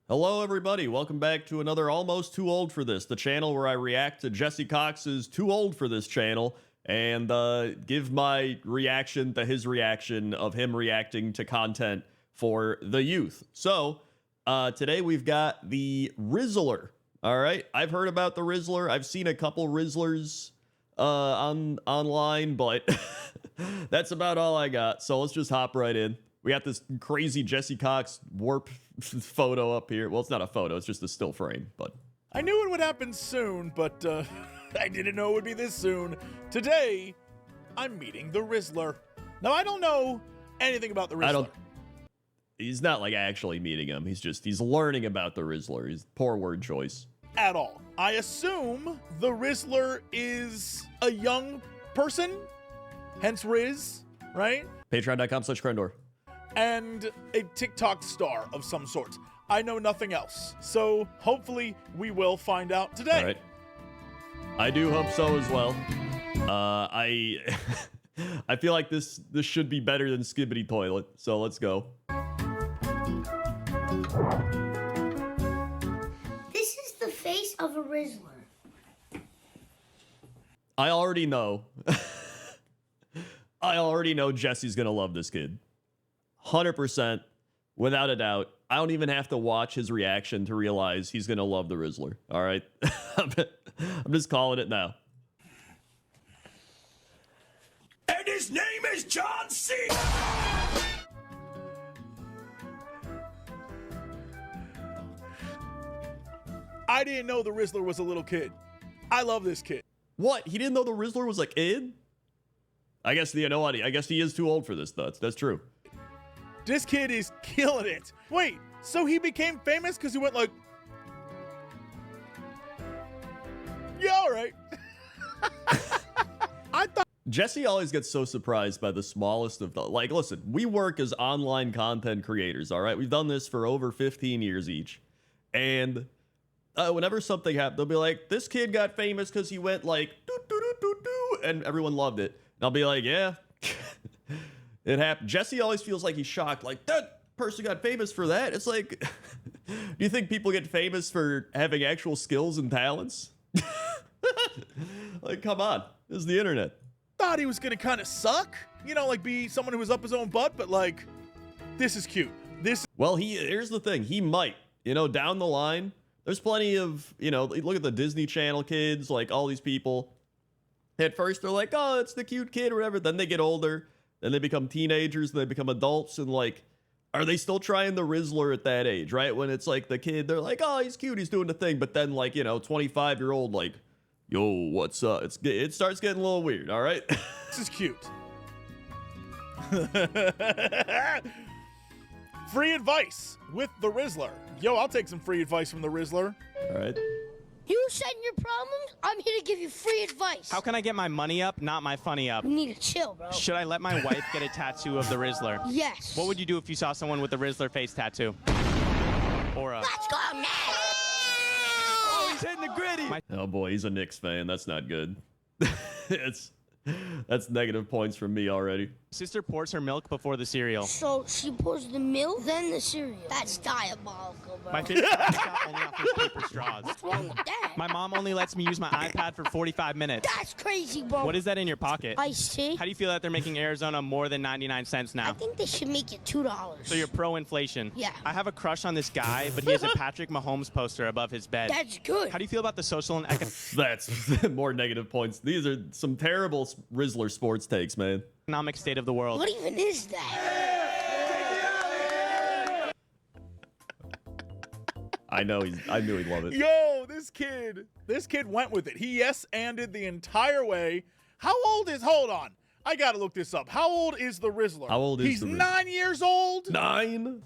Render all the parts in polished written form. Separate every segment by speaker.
Speaker 1: Hello, everybody. Welcome back to another Almost Too Old for This, the channel where I react to Jesse Cox's Too Old for This channel and give my reaction to his reaction of him reacting to content for the youth. So, today we've got the Rizzler. All right. I've heard about the Rizzler. I've seen a couple Rizzlers online, but that's about all I got. So let's just hop right in. We got this crazy Jesse Cox warp photo up here. Well, it's not a photo. It's just a still frame, but
Speaker 2: I knew it would happen soon, but I didn't know it would be this soon. Today, I'm meeting the Rizzler. Now, I don't know anything about the Rizzler.
Speaker 1: He's not like actually meeting him. He's learning about the Rizzler. He's poor word choice.
Speaker 2: At all. I assume the Rizzler is a young person, hence Riz, right?
Speaker 1: Patreon.com/Crendor.
Speaker 2: And a TikTok star of some sort. I know nothing else. So hopefully we will find out today.
Speaker 1: All right. I do hope so as well. I feel like this should be better than Skibbity Toilet. So let's go.
Speaker 3: This is the face of a Rizzler.
Speaker 1: I already know. I already know Jesse's gonna love this kid. 100%, without a doubt. I don't even have to watch his reaction to realize he's going to love the Rizzler. All right? I'm just calling it now.
Speaker 4: And his name is John C.
Speaker 2: I didn't know the Rizzler was a little kid. I love this kid.
Speaker 1: What? He didn't know the Rizzler was a kid? I guess, you know what? I guess he is too old for this, though. That's true.
Speaker 2: This kid is killing it. Wait, so he became famous because he went like, yeah, all right. I thought
Speaker 1: Jesse always gets so surprised by the smallest of the, like, listen, we work as online content creators, all right? We've done this for over 15 years each. And whenever something happens, they'll be like, this kid got famous because he went like, doo, doo, doo, doo, doo, and everyone loved it. And I'll be like, yeah. It happened. Jesse always feels like he's shocked. Like, that person got famous for that. It's like, do you think people get famous for having actual skills and talents? Like, come on. This is the internet.
Speaker 2: Thought he was going to kind of suck. You know, like be someone who was up his own butt, but like, this is cute.
Speaker 1: Well, here's the thing. He might, down the line, there's plenty of, look at the Disney Channel kids, like all these people. At first, they're like, oh, it's the cute kid or whatever. Then they get older. Then they become teenagers, and they become adults, and like, are they still trying the Rizzler at that age, right? When it's like the kid, they're like, oh, he's cute, he's doing the thing, but then like, 25-year-old, like, yo, what's up? It starts getting a little weird, all right?
Speaker 2: This is cute. Free advice with the Rizzler. Yo, I'll take some free advice from the Rizzler.
Speaker 1: All right.
Speaker 3: You said your problems? I'm here to give you free advice.
Speaker 5: How can I get my money up, not my funny up?
Speaker 3: You need to chill, bro.
Speaker 5: Should I let my wife get a tattoo of the Rizzler?
Speaker 3: Yes.
Speaker 5: What would you do if you saw someone with a Rizzler face tattoo? Or a...
Speaker 3: Let's go now!
Speaker 5: Oh, he's hitting the gritty!
Speaker 1: Oh boy, he's a Knicks fan. That's not good. That's negative points from me already.
Speaker 5: Sister pours her milk before the cereal.
Speaker 3: So she pours the milk, then the cereal. That's diabolical, bro.
Speaker 5: My favorite stop only offers paper straws.
Speaker 3: What's wrong with that?
Speaker 5: My mom only lets me use my iPad for 45 minutes.
Speaker 3: That's crazy, bro.
Speaker 5: What is that in your pocket?
Speaker 3: Iced tea?
Speaker 5: How do you feel that they're making Arizona more than 99 cents now?
Speaker 3: I think they should make it $2.
Speaker 5: So you're pro-inflation?
Speaker 3: Yeah.
Speaker 5: I have a crush on this guy, but he has a Patrick Mahomes poster above his bed.
Speaker 3: That's good.
Speaker 5: How do you feel about the social and
Speaker 1: That's more negative points. These are some terrible Rizzler sports takes, man.
Speaker 5: economic state of the world?
Speaker 3: What even is that?
Speaker 1: I knew he'd love it.
Speaker 2: Yo, this kid went with it. He yes-anded the entire way. How old is, hold on, I gotta look this up. How old is the Rizzler?
Speaker 1: How old is
Speaker 2: He's
Speaker 1: the Rizzler?
Speaker 2: 9 years old?
Speaker 1: 9?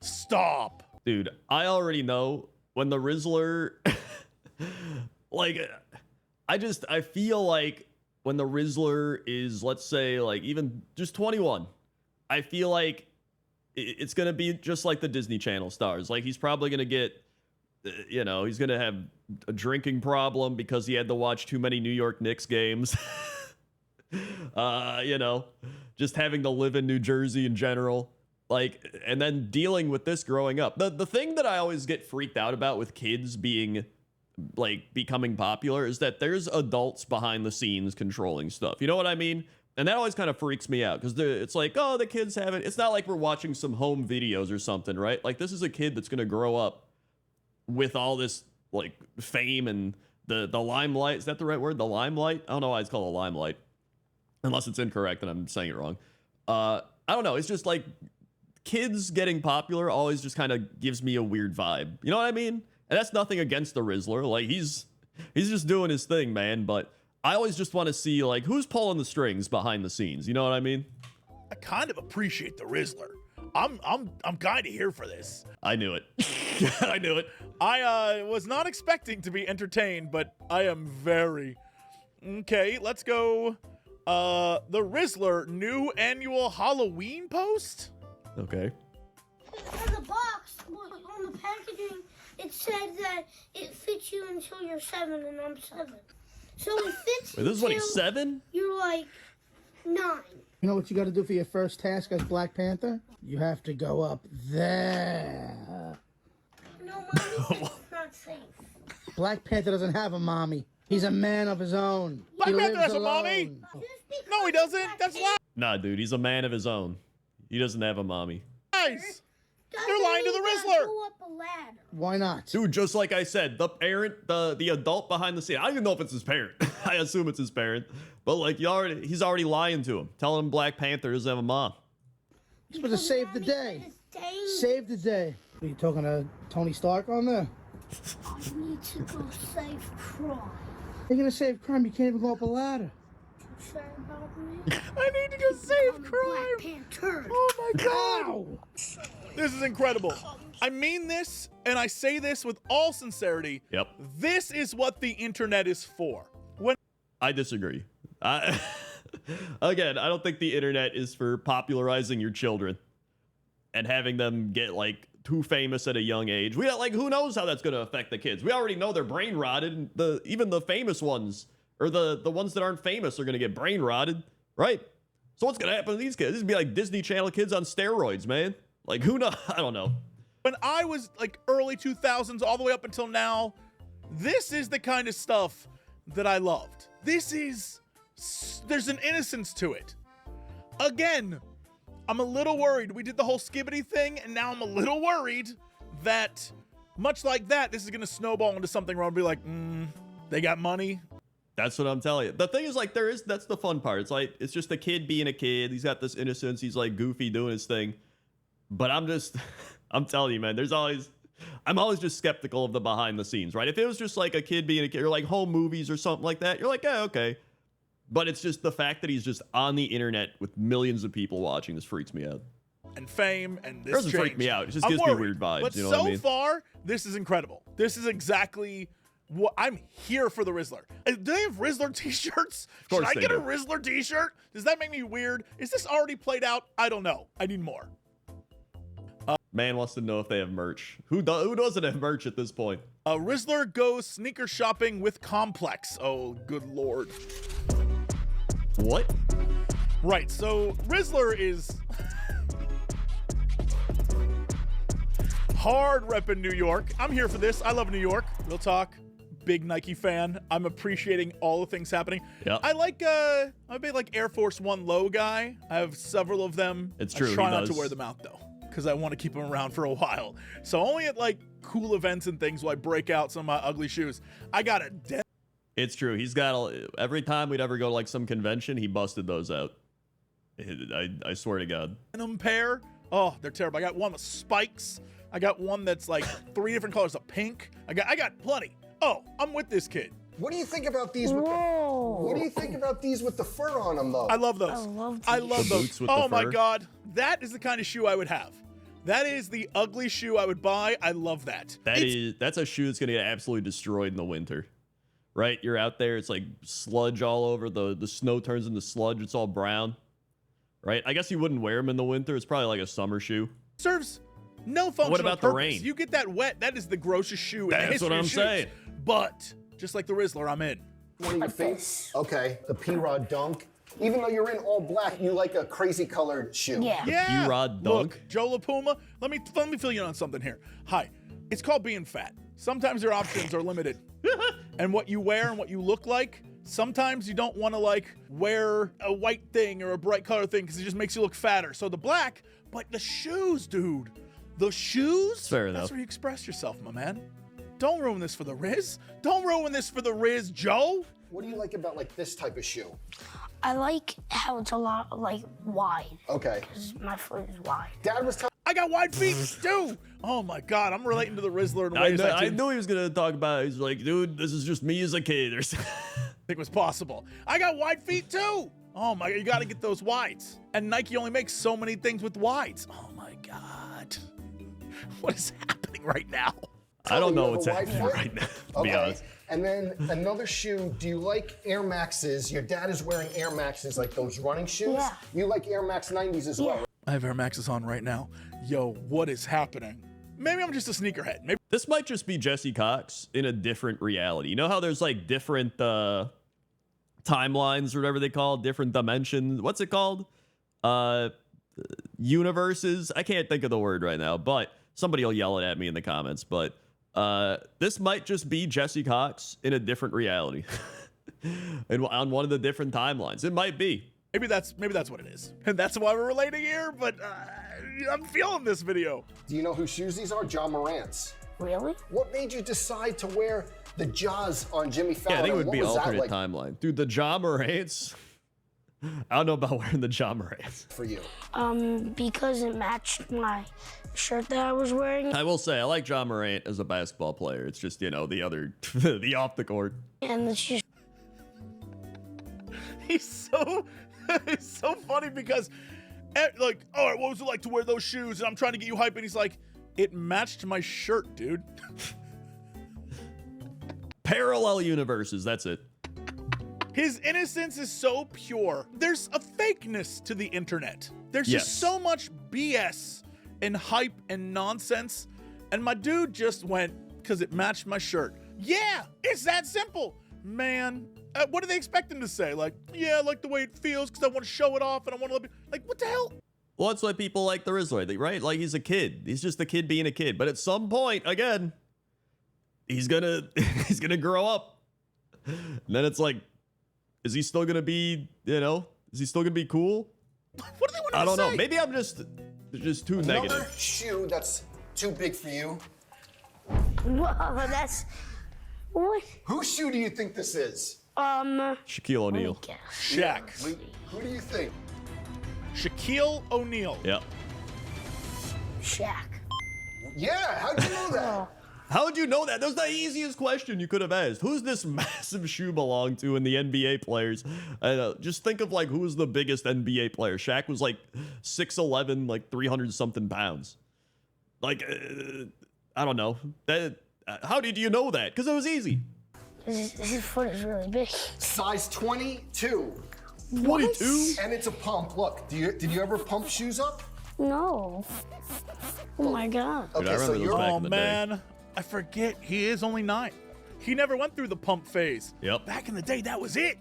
Speaker 2: Stop.
Speaker 1: Dude, I already know when the Rizzler, like, I feel like when the Rizzler is, let's say, like, even just 21, I feel like it's going to be just like the Disney Channel stars. Like, he's probably going to get, he's going to have a drinking problem because he had to watch too many New York Knicks games. Just having to live in New Jersey in general. Like, and then dealing with this growing up. The thing that I always get freaked out about with kids being, like, becoming popular is that there's adults behind the scenes controlling stuff. You know what I mean? And that always kind of freaks me out because it's like, oh, the kids haven't. It's not like we're watching some home videos or something, right? Like, this is a kid that's going to grow up with all this, like, fame and the limelight. Is that the right word? The limelight? I don't know why it's called a limelight. Unless it's incorrect and I'm saying it wrong. I don't know. It's just like kids getting popular always just kind of gives me a weird vibe. You know what I mean? And that's nothing against the Rizzler. Like, he's just doing his thing, man. But I always just want to see, like, who's pulling the strings behind the scenes. You know what I mean?
Speaker 2: I kind of appreciate the Rizzler. I'm kind of here for this.
Speaker 1: I knew it. I knew it.
Speaker 2: I was not expecting to be entertained, but I am very. Okay, let's go. The Rizzler new annual Halloween post?
Speaker 1: Okay.
Speaker 3: On the box, on the packaging, it said that it fits you until you're 7, and I'm 7. So it fits.
Speaker 1: Wait, this is what he's 7?
Speaker 3: You're like 9.
Speaker 6: You know what you got to do for your first task as Black Panther? You have to go up there.
Speaker 3: No, Mommy, it's not safe.
Speaker 6: Black Panther doesn't have a mommy. He's a man of his own.
Speaker 2: Black
Speaker 6: He
Speaker 2: Panther
Speaker 6: lives
Speaker 2: has a mommy?
Speaker 6: alone.
Speaker 2: No, he doesn't. That's
Speaker 1: Nah, dude, he's a man of his own. He doesn't have a mommy.
Speaker 2: lies. They're lying to the Rizzler.
Speaker 3: Go up a ladder.
Speaker 6: Why not?
Speaker 1: Dude, just like I said, the parent, the adult behind the scene. I don't even know if it's his parent. I assume it's his parent. But like he's already lying to him, telling him Black Panther doesn't have a mom.
Speaker 6: You're supposed to save the day. Save the day. Are you talking to Tony Stark on there?
Speaker 3: I need to go save Croy.
Speaker 6: You're gonna save crime. You can't even go up a ladder.
Speaker 3: You sure about me?
Speaker 2: I need to go save
Speaker 3: I'm
Speaker 2: crime.
Speaker 3: Black Panther.
Speaker 2: Oh my god.
Speaker 6: Ow!
Speaker 2: This is incredible. I mean this, and I say this with all sincerity.
Speaker 1: Yep.
Speaker 2: This is what the internet is for. When
Speaker 1: I disagree. Again, I don't think the internet is for popularizing your children and having them get like too famous at a young age. We don't, like, who knows how that's going to affect the kids? We already know they're brain rotted. And even the famous ones or the ones that aren't famous are going to get brain rotted, right? So what's going to happen to these kids? This would be like Disney Channel kids on steroids, man. Like, who knows? I don't know.
Speaker 2: when I was like early 2000s all the way up until now, this is the kind of stuff that I loved. There's an innocence to it. Again, I'm a little worried. We did the whole skibbity thing, and now I'm a little worried that, much like that, this is going to snowball into something where I'll be like, they got money.
Speaker 1: That's what I'm telling you. The thing is, like, that's the fun part. It's like, it's just a kid being a kid. He's got this innocence. He's like goofy doing his thing. But I'm telling you, man, I'm always just skeptical of the behind the scenes, right? If it was just like a kid being a kid or like home movies or something like that, you're like, yeah, okay. But it's just the fact that he's just on the internet with millions of people watching. This freaks me out.
Speaker 2: And fame and this
Speaker 1: It doesn't
Speaker 2: change.
Speaker 1: freak me out. It just
Speaker 2: I'm
Speaker 1: gives
Speaker 2: worried,
Speaker 1: me weird vibes.
Speaker 2: But
Speaker 1: you know
Speaker 2: so
Speaker 1: what I mean?
Speaker 2: far, this is incredible. This is exactly what I'm here for. The Rizzler. Do they have Rizzler t-shirts?
Speaker 1: course
Speaker 2: Should I
Speaker 1: they
Speaker 2: get a
Speaker 1: do.
Speaker 2: Rizzler t-shirt? Does that make me weird? Is this already played out? I don't know. I need more.
Speaker 1: Man wants to know if they have merch. Who doesn't have merch at this point?
Speaker 2: Rizzler goes sneaker shopping with Complex. Oh, good lord.
Speaker 1: What?
Speaker 2: Right, so Rizzler is hard repping New York. I'm here for this. I love New York. Real talk. Big Nike fan. I'm appreciating all the things happening.
Speaker 1: Yep.
Speaker 2: I'm a big like Air Force One low guy. I have several of them.
Speaker 1: It's true,
Speaker 2: I try
Speaker 1: he
Speaker 2: not
Speaker 1: does.
Speaker 2: to wear them out though, because I want to keep them around for a while. So only at like cool events and things will I break out some of my ugly shoes. I got a
Speaker 1: It's true. He's got every time we'd ever go to like some convention, he busted those out. I swear to God.
Speaker 2: denim pair. Oh, they're terrible. I got one with spikes. I got one that's like 3 different colors of pink. I got plenty. Oh, I'm with this kid.
Speaker 7: What do you think about these? What do you think about these with the fur on them, though?
Speaker 2: I love those. I love
Speaker 1: The
Speaker 2: those.
Speaker 1: boots with
Speaker 2: Oh
Speaker 1: the
Speaker 2: my
Speaker 1: fur?
Speaker 2: God, that is the kind of shoe I would have. That is the ugly shoe I would buy. I love that.
Speaker 1: That's a shoe that's gonna get absolutely destroyed in the winter. Right? You're out there, it's like sludge all over, the snow turns into sludge, it's all brown. Right? I guess you wouldn't wear them in the winter. It's probably like a summer shoe.
Speaker 2: Serves no functional
Speaker 1: What about the
Speaker 2: purpose.
Speaker 1: rain?
Speaker 2: You get that wet, that is the grossest shoe in the
Speaker 1: That's
Speaker 2: history
Speaker 1: what I'm
Speaker 2: of shoes.
Speaker 1: saying.
Speaker 2: But just like the Rizzler, I'm in.
Speaker 7: One of your feet. Okay, the P-Rod Dunk. Even though you're in all black, you like a crazy colored shoe.
Speaker 3: Yeah.
Speaker 2: Yeah.
Speaker 1: P-Rod dunk.
Speaker 2: Look, Joe LaPuma, let me fill you in on something here. Hi. It's called being fat. Sometimes your options are limited. And what you wear and what you look like, sometimes you don't want to like wear a white thing or a bright color thing because it just makes you look fatter. So the black, but the shoes, dude. The shoes?
Speaker 1: Fair enough.
Speaker 2: That's where you express yourself, my man. Don't ruin this for the Riz. Don't ruin this for the Riz, Joe.
Speaker 7: What do you like about like this type of shoe?
Speaker 3: I like how it's a lot like wide.
Speaker 7: Okay.
Speaker 3: Because my foot is wide.
Speaker 7: Dad was telling
Speaker 2: I got wide feet too. Oh my God, I'm relating to the Rizzler in
Speaker 1: I,
Speaker 2: ways
Speaker 1: I
Speaker 2: didn't
Speaker 1: knew he was gonna talk about it. He's like, dude, this is just me as a kid or something.
Speaker 2: think was possible. I got wide feet too. Oh my, you gotta get those wides. And Nike only makes so many things with wides. Oh my God. What is happening right now?
Speaker 1: I don't
Speaker 7: you
Speaker 1: know
Speaker 7: have
Speaker 1: what's
Speaker 7: a wide
Speaker 1: happening
Speaker 7: foot?
Speaker 1: right now, to be
Speaker 7: Okay.
Speaker 1: honest.
Speaker 7: And then another shoe. Do you like Air Maxes? Your dad is wearing Air Maxes, like those running shoes.
Speaker 3: Yeah.
Speaker 7: You like Air Max 90s as well,
Speaker 3: Yeah.
Speaker 2: I have Air Maxes on right now. Yo, what is happening? Maybe I'm just a sneakerhead. Maybe
Speaker 1: This might just be Jesse Cox in a different reality. You know how there's like different timelines or whatever they call it, different dimensions. What's it called? Universes. I can't think of the word right now, but somebody will yell it at me in the comments. But this might just be Jesse Cox in a different reality, and on one of the different timelines. It might be.
Speaker 2: maybe that's what it is. And that's why we're relating here, but I'm feeling this video.
Speaker 7: Do you know whose shoes these are? John Morant's.
Speaker 3: Really?
Speaker 7: What made you decide to wear the Jaws on Jimmy Fallon?
Speaker 1: Yeah, I think it would
Speaker 7: What
Speaker 1: be
Speaker 7: was that
Speaker 1: alternate
Speaker 7: like
Speaker 1: timeline. Dude, the Ja Morants. I don't know about wearing the Ja Morants.
Speaker 7: for you?
Speaker 3: Because it matched my shirt that I was wearing,
Speaker 1: I will say, I like Ja Morant as a basketball player. It's just, you know, the other, the off the court.
Speaker 3: and it's just
Speaker 2: He's so it's so funny because like, all right, what was it like to wear those shoes? And I'm trying to get you hype, and he's like, it matched my shirt, dude.
Speaker 1: Parallel universes, that's it.
Speaker 2: His innocence is so pure. There's a fakeness to the internet. There's
Speaker 1: Yes.
Speaker 2: just so much BS and hype and nonsense. And my dude just went, because it matched my shirt. Yeah, it's that simple. Man, what do they expect him to say? Like, yeah, I like the way it feels because I want to show it off and I want to let me, like, what the hell?
Speaker 1: Well, that's why people like the Rizzler, right? Like, he's a kid. He's just a kid being a kid. But at some point, again, he's gonna he's gonna grow up. And then it's like, is he still gonna be, you know, is he still gonna be cool?
Speaker 2: What do they want
Speaker 1: I
Speaker 2: to
Speaker 1: don't
Speaker 2: say?
Speaker 1: know. Maybe I'm just too
Speaker 7: Another
Speaker 1: negative.
Speaker 7: shoe that's too big for you.
Speaker 3: whoa, that's what?
Speaker 7: Whose shoe do you think this is?
Speaker 1: Shaquille
Speaker 3: Let me
Speaker 1: O'Neal.
Speaker 3: guess.
Speaker 2: Shaq.
Speaker 7: Who do you think?
Speaker 2: Shaquille O'Neal.
Speaker 1: Yeah.
Speaker 3: Shaq.
Speaker 7: Yeah, how'd you know that?
Speaker 1: How would you know that? That was the easiest question you could have asked. Who's this massive shoe belong to in the NBA players? Just think of like who's the biggest NBA player. Shaq was like 6'11", like 300 something pounds. Like, I don't know. How did you know that? Because it was easy.
Speaker 3: His foot is really big.
Speaker 7: Size 22.
Speaker 1: 22?
Speaker 7: And it's a pump. Look, did you ever pump shoes up?
Speaker 3: No. Oh my God.
Speaker 1: Dude, I remember those back
Speaker 2: Oh
Speaker 1: in the day.
Speaker 2: man, I forget he is only 9. He never went through the pump phase.
Speaker 1: Yep.
Speaker 2: Back in the day, that was it.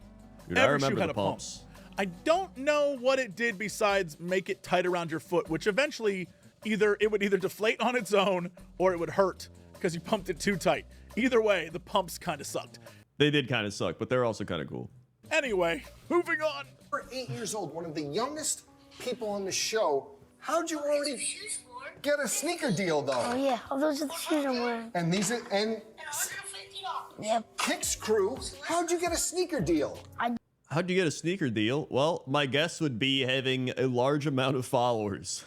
Speaker 1: Dude, I
Speaker 2: Every shoe
Speaker 1: remember
Speaker 2: had
Speaker 1: the
Speaker 2: a pump.
Speaker 1: pumps.
Speaker 2: I don't know what it did besides make it tight around your foot, which eventually it would either deflate on its own or it would hurt because you pumped it too tight. Either way, the pumps kind of sucked.
Speaker 1: They did kind of suck, but they're also kind of cool.
Speaker 2: Anyway, moving on.
Speaker 7: You're 8 years old, one of the youngest people on the show. How'd you already get a sneaker deal
Speaker 3: Oh
Speaker 7: though?
Speaker 3: yeah. Oh, those are the shoes I'm wearing.
Speaker 7: And these are, and
Speaker 3: Yep.
Speaker 7: Kicks crew, how'd you get a sneaker deal?
Speaker 1: How'd you get a sneaker deal? Well, my guess would be having a large amount of followers.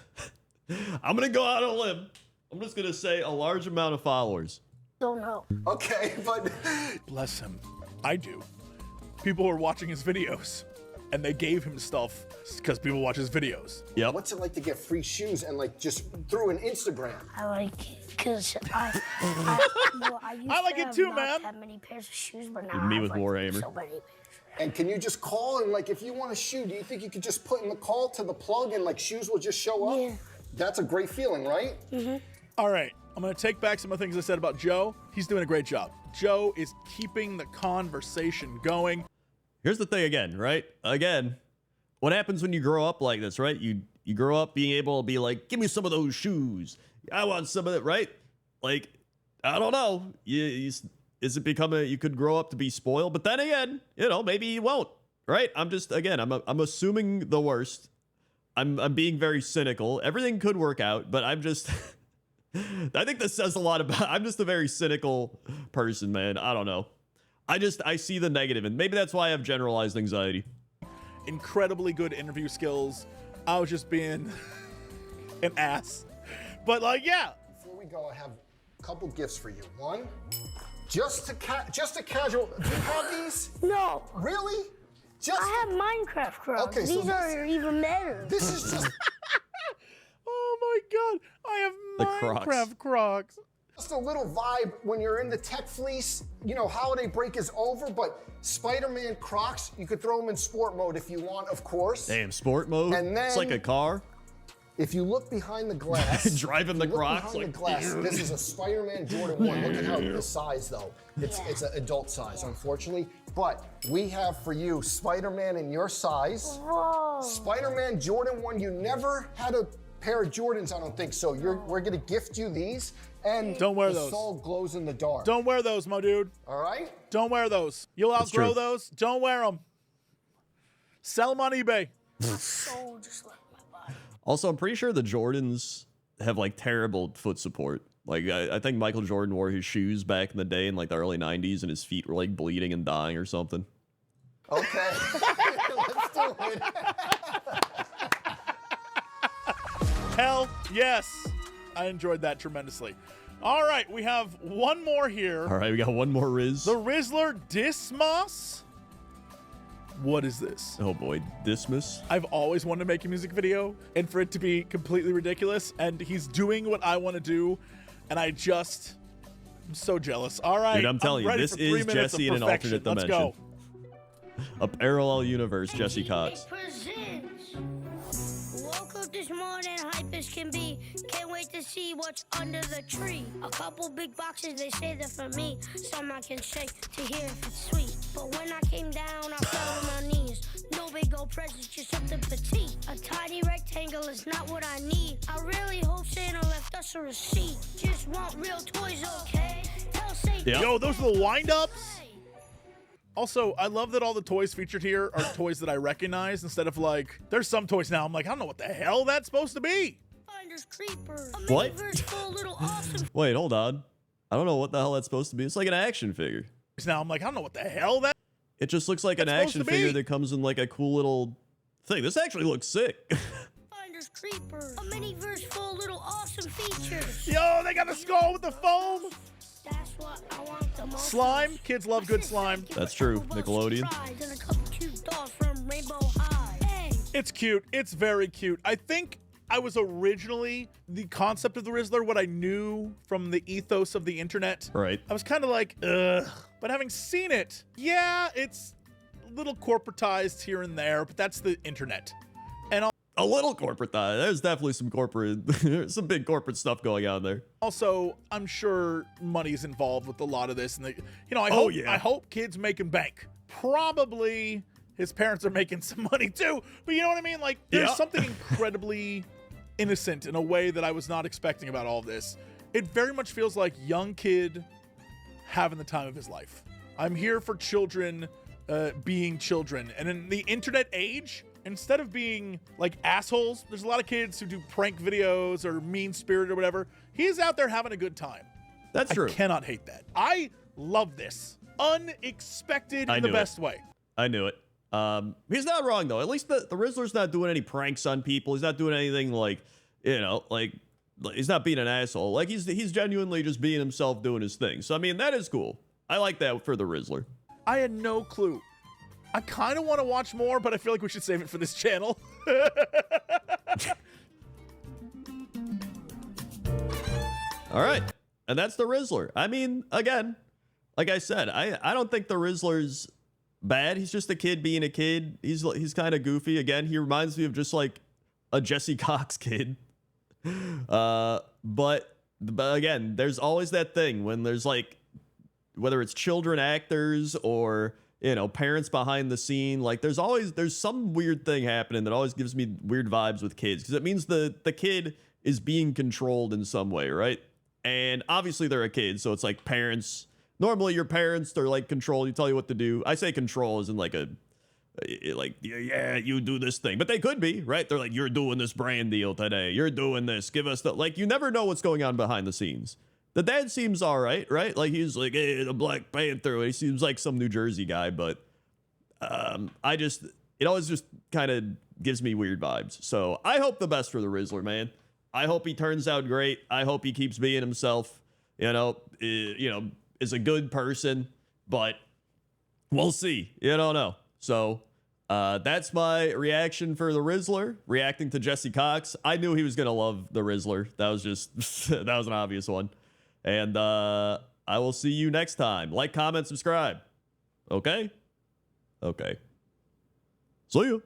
Speaker 1: I'm going to go out on a limb. I'm just going to say a large amount of followers.
Speaker 3: Don't know.
Speaker 7: Okay, but
Speaker 2: Bless him. I do. People were watching his videos and they gave him stuff because people watch his videos.
Speaker 1: Yep.
Speaker 7: what's it like to get free shoes and like just through an Instagram?
Speaker 3: I like it because I used
Speaker 2: I like
Speaker 3: to
Speaker 2: it
Speaker 3: have
Speaker 2: too,
Speaker 3: not
Speaker 2: man.
Speaker 3: that many pairs of shoes, but now
Speaker 1: Me
Speaker 3: I
Speaker 1: with
Speaker 3: have, like,
Speaker 1: Warhammer.
Speaker 3: so many pairs.
Speaker 7: And can you just call and like if you want a shoe, do you think you could just put in the call to the plug and like shoes will just show up?
Speaker 3: Yeah.
Speaker 7: That's a great feeling, right?
Speaker 2: All right, I'm going to take back some of the things I said about Joe. He's doing a great job. Joe is keeping the conversation going.
Speaker 1: Here's the thing again, right? Again, what happens when you grow up like this, right? You grow up being able to be like, give me some of those shoes. I want some of it, right? Like, I don't know. Is it becoming, you could grow up to be spoiled, but then again, you know, maybe you won't, right? I'm just, again, I'm assuming the worst. I'm being very cynical. Everything could work out, but I'm just, I think this says a lot about, I'm just a very cynical person, man. I don't know. I see the negative, and maybe that's why I have generalized anxiety.
Speaker 2: Incredibly good interview skills. I was just being an ass. But like, yeah.
Speaker 7: Before we go, I have a couple gifts for you. One, just a casual. Do you have these?
Speaker 3: No.
Speaker 7: Really? Just.
Speaker 3: I have Minecraft Crocs.
Speaker 7: Okay, so
Speaker 3: These are even better.
Speaker 7: This is just.
Speaker 2: Oh my God. I have
Speaker 1: The
Speaker 2: Minecraft Crocs.
Speaker 7: Just a little vibe when you're in the tech fleece. You know, holiday break is over, but Spider-Man Crocs, you could throw them in sport mode if you want, of course.
Speaker 1: Damn, sport mode?
Speaker 7: And then-
Speaker 1: it's like a car.
Speaker 7: If you look behind the glass,
Speaker 1: Driving the
Speaker 7: look
Speaker 1: Crocs,
Speaker 7: behind
Speaker 1: like,
Speaker 7: the glass. This is a Spider-Man Jordan 1. Look at how the size, though. It's an adult size, unfortunately. But we have for you Spider-Man in your size.
Speaker 3: Whoa.
Speaker 7: Spider-Man Jordan 1. You never had a pair of Jordans, I don't think so. We're gonna gift you these, and
Speaker 2: Don't wear
Speaker 7: the
Speaker 2: those.
Speaker 7: sole glows in the dark.
Speaker 2: Don't wear those, my dude.
Speaker 7: All right?
Speaker 2: Don't wear those. You'll outgrow
Speaker 1: true.
Speaker 2: those. Don't wear them. Sell them on eBay.
Speaker 3: So just like my body.
Speaker 1: Also, I'm pretty sure the Jordans have like terrible foot support. Like, I think Michael Jordan wore his shoes back in the day in like the early 90s, and his feet were like bleeding and dying or something.
Speaker 7: Okay. Let's do it.
Speaker 2: Hell yes. I enjoyed that tremendously. All right, we have one more here.
Speaker 1: All right, we got one more Riz.
Speaker 2: The Rizzler Dismas. What is this?
Speaker 1: Oh boy, Dismas.
Speaker 2: I've always wanted to make a music video and for it to be completely ridiculous, and he's doing what I want to do, and I'm so jealous. All right,
Speaker 1: Dude, I'm telling you,
Speaker 2: ready
Speaker 1: this
Speaker 2: for 3
Speaker 1: is
Speaker 2: minutes
Speaker 1: Jesse
Speaker 2: of
Speaker 1: in an
Speaker 2: perfection.
Speaker 1: alternate
Speaker 2: Let's
Speaker 1: dimension.
Speaker 2: go.
Speaker 1: A parallel universe, Jesse Cox.
Speaker 3: Presents. Woke up this morning, hype as can be. Can't wait to see what's under the tree. A couple big boxes, they say they're for me. Some I can shake to hear if it's sweet. But when I came down, I fell on my knees. No big old presents, just something petite. A tiny rectangle is not what I need. I really hope Santa left us a receipt. Just want real toys, okay? Tell Satan.
Speaker 1: Yeah.
Speaker 2: Yo, those are the wind-ups. Also, I love that all the toys featured here are toys that I recognize instead of like, there's some toys now I'm like, I don't know what the hell that's supposed to be.
Speaker 3: Finders Creepers. A
Speaker 1: What?
Speaker 3: mini-verse full of little awesome
Speaker 1: Wait, hold on. I don't know what the hell that's supposed to be. It's like an action figure.
Speaker 2: Now I'm like, I don't know what the hell that.
Speaker 1: It just looks like an
Speaker 2: That's
Speaker 1: action
Speaker 2: supposed to
Speaker 1: figure
Speaker 2: be.
Speaker 1: that comes in like a cool little thing. This actually looks sick.
Speaker 3: Finders Creepers. A mini-verse full of little awesome features.
Speaker 2: Yo, they got a skull with the foam.
Speaker 3: That's what I want the most.
Speaker 2: Slime. Kids love good slime.
Speaker 1: That's true. Nickelodeon.
Speaker 3: And a couple cute dolls from Rainbow High. Hey.
Speaker 2: It's cute. It's very cute. I think I was originally the concept of the Rizzler, what I knew from the ethos of the internet.
Speaker 1: Right.
Speaker 2: I was kind of like, ugh. But having seen it, yeah, it's a little corporatized here and there, but that's the internet. And
Speaker 1: A little corporate though. There's definitely some corporate, some big corporate stuff going on there.
Speaker 2: also, I'm sure money's involved with a lot of this. And,
Speaker 1: Oh, yeah.
Speaker 2: I hope kids making bank. Probably his parents are making some money too. But you know what I mean? Like, there's
Speaker 1: Yeah.
Speaker 2: something incredibly innocent in a way that I was not expecting about all of this. It very much feels like young kid having the time of his life. I'm here for children being children. And in the internet age, instead of being like assholes, there's a lot of kids who do prank videos or mean-spirited or whatever. He's out there having a good time.
Speaker 1: That's true.
Speaker 2: I cannot hate that. I love this. Unexpected
Speaker 1: I
Speaker 2: in the
Speaker 1: knew it.
Speaker 2: best way.
Speaker 1: I knew it. He's not wrong though. At least the Rizzler's not doing any pranks on people. He's not doing anything like, like he's not being an asshole. Like he's genuinely just being himself, doing his thing. So I mean, that is cool. I like that for the Rizzler.
Speaker 2: I had no clue. I kind of want to watch more, but I feel like we should save it for this channel.
Speaker 1: All right. And that's the Rizzler. I mean, again, like I said, I don't think the Rizzler's bad. He's just a kid being a kid. He's kind of goofy. Again, he reminds me of just like a Jesse Cox kid. But again, there's always that thing when there's like, whether it's children actors or, parents behind the scene. Like there's some weird thing happening that always gives me weird vibes with kids, because it means the kid is being controlled in some way, right? And obviously they're a kid, so it's like parents. Normally your parents, they're like control, you tell you what to do. I say control as in like yeah, you do this thing, but they could be, right? They're like, you're doing this brand deal today, you're doing this, give us the, like, you never know what's going on behind the scenes. The dad seems all right, right? Like he's like, hey, the Black Panther. He seems like some New Jersey guy, but it always just kind of gives me weird vibes. So I hope the best for the Rizzler, man. I hope he turns out great. I hope he keeps being himself. Is a good person, but we'll see. You don't know. So that's my reaction for the Rizzler, reacting to Jesse Cox. I knew he was gonna love the Rizzler. That was just that was an obvious one. And I will see you next time. Like, comment, subscribe. Okay? Okay. See you.